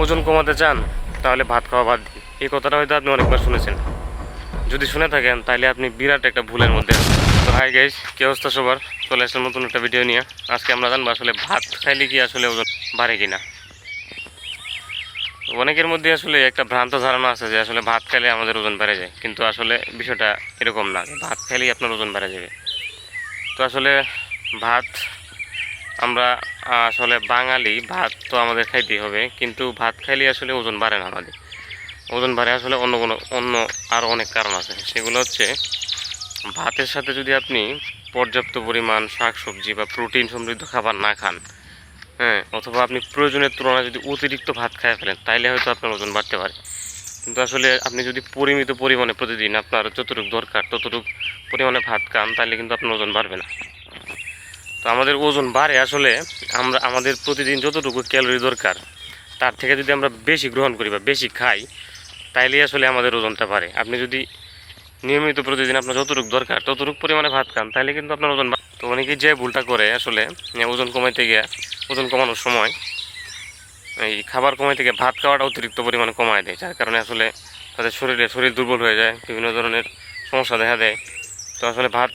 ওজন কমাতে চান তাহলে ভাত খাওয়া বাদ দিন। এই কথাটা হয়তো আপনি অনেকবার শুনেছেন। যদি শুনে থাকেন তাহলে আপনি বিরাট একটা ভুলের মধ্যে আছেন। তো হাই গাইস, কি অবস্থা সবার? চলে আসলাম নতুন একটা ভিডিও নিয়ে। আজকে আমরা জানবো আসলে ভাত খাইলে কি আসলে ওজন বাড়ে কিনা। অনেকের মধ্যে আসলে একটা ভ্রান্ত ধারণা আছে যে আসলে ভাত খাইলে আমাদের ওজন বেড়ে যায়, কিন্তু আসলে বিষয়টা এরকম না। ভাত খাইলেই আপনার ওজন বেড়ে যাবে। তো আসলে ভাত আমরা আসলে বাঙালি, ভাত তো আমাদের খাইতেই হবে, কিন্তু ভাত খাইলে আসলে ওজন বাড়ে না আমাদের। ওজন বাড়ে আসলে অন্য আরও অনেক কারণ আছে। সেগুলো হচ্ছে, ভাতের সাথে যদি আপনি পর্যাপ্ত পরিমাণ শাকসবজি বা প্রোটিন সমৃদ্ধ খাবার না খান, হ্যাঁ, অথবা আপনি প্রয়োজনের তুলনায় যদি অতিরিক্ত ভাত খায় ফেলেন, তাইলে হয়তো আপনার ওজন বাড়তে পারে। কিন্তু আসলে আপনি যদি পরিমিত পরিমাণে প্রতিদিন আপনার যতটুকু দরকার ততটুকু পরিমাণে ভাত খান, তাহলে কিন্তু আপনার ওজন বাড়বে না। তো আমাদের ওজন বাড়ে আসলে আমরা আমাদের প্রতিদিন যতটুকু ক্যালোরি দরকার তার থেকে যদি আমরা বেশি গ্রহণ করি বা বেশি খাই, তাইলেই আসলে আমাদের ওজনটা বাড়ে। আপনি যদি নিয়মিত প্রতিদিন আপনার যতটুকু দরকার ততটুকু পরিমাণে ভাত খান, তাহলে কিন্তু আপনার ওজন বাড়ে। তো অনেকেই যে ভুলটা করে আসলে ওজন কমাইতে গিয়ে, ওজন কমানোর সময় এই খাবার কমাইতে গিয়ে ভাত খাওয়াটা অতিরিক্ত পরিমাণে কমায় দেয়, যার কারণে আসলে তাদের শরীর দুর্বল হয়ে যায়, বিভিন্ন ধরনের সমস্যা দেখা দেয়। তো আসলে ভাত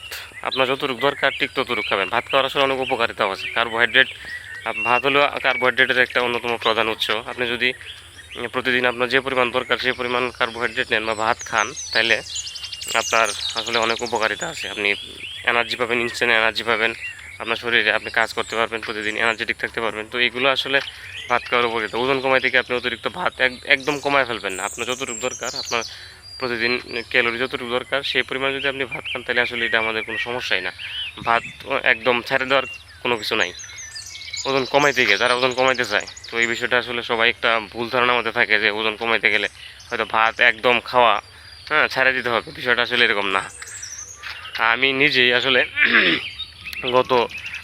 আপনার যতটুকু দরকার ঠিক ততটুকু খাবেন। ভাত খাওয়ার আসলে অনেক উপকারিতাও আছে। কার্বোহাইড্রেট, ভাত হলো কার্বোহাইড্রেটের একটা অন্যতম প্রধান উৎস। আপনি যদি প্রতিদিন আপনার যে পরিমাণ দরকার সেই পরিমাণ কার্বোহাইড্রেট নেন বা ভাত খান, তাহলে আপনার আসলে অনেক উপকারিতা আছে। আপনি এনার্জি পাবেন, ইনস্ট্যান্ট এনার্জি পাবেন আপনার শরীরে, আপনি কাজ করতে পারবেন, প্রতিদিন এনার্জেটিক থাকতে পারবেন। তো এইগুলো আসলে ভাত খাওয়ার উপকারিতা। ওজন কমাই থেকে আপনি অতিরিক্ত ভাত একদম কমায় ফেলবেন না। আপনার যতটুকু দরকার, আপনার প্রতিদিন ক্যালোরি যতটুকু দরকার সেই পরিমাণ যদি আপনি ভাত খান, তাহলে আসলে এটা আমাদের কোনো সমস্যাই না। ভাত একদম ছেড়ে দেওয়ার কোনো কিছু নাই ওজন কমাইতে গিয়ে। যারা ওজন কমাইতে চায়, তো এই বিষয়টা আসলে সবাই একটা ভুল ধারণার মধ্যে থাকে যে ওজন কমাইতে গেলে হয়তো ভাত একদম খাওয়া, হ্যাঁ, ছেড়ে দিতে হবে। বিষয়টা আসলে এরকম না। আমি নিজেই আসলে গত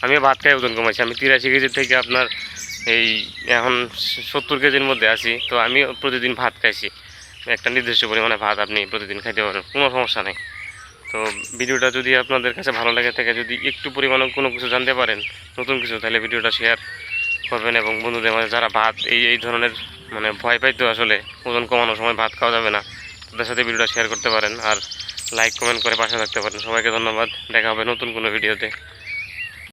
আমি ভাত খাই ওজন কমাইছি। আমি 83 কেজি থেকে আপনার এই এখন 70 কেজির মধ্যে আছি। তো আমি প্রতিদিন ভাত খাইছি, একটা নির্দিষ্ট পরিমাণে ভাত আপনি প্রতিদিন খাইতে পারেন, কোনো সমস্যা নেই। তো ভিডিওটা যদি আপনাদের কাছে ভালো লাগে থাকে, যদি একটু পরিমাণে কোনো কিছু জানতে পারেন, নতুন কিছু, তাহলে ভিডিওটা শেয়ার করবেন এবং বন্ধুদের মাঝে যারা ভাত এই ধরনের ভয় পাইতো আসলে ওজন কমানোর সময় ভাত খাওয়া যাবে না, তাদের সাথে ভিডিওটা শেয়ার করতে পারেন। আর লাইক কমেন্ট করে পাশে থাকতে পারেন। সবাইকে ধন্যবাদ। দেখা হবে নতুন কোনো ভিডিওতে।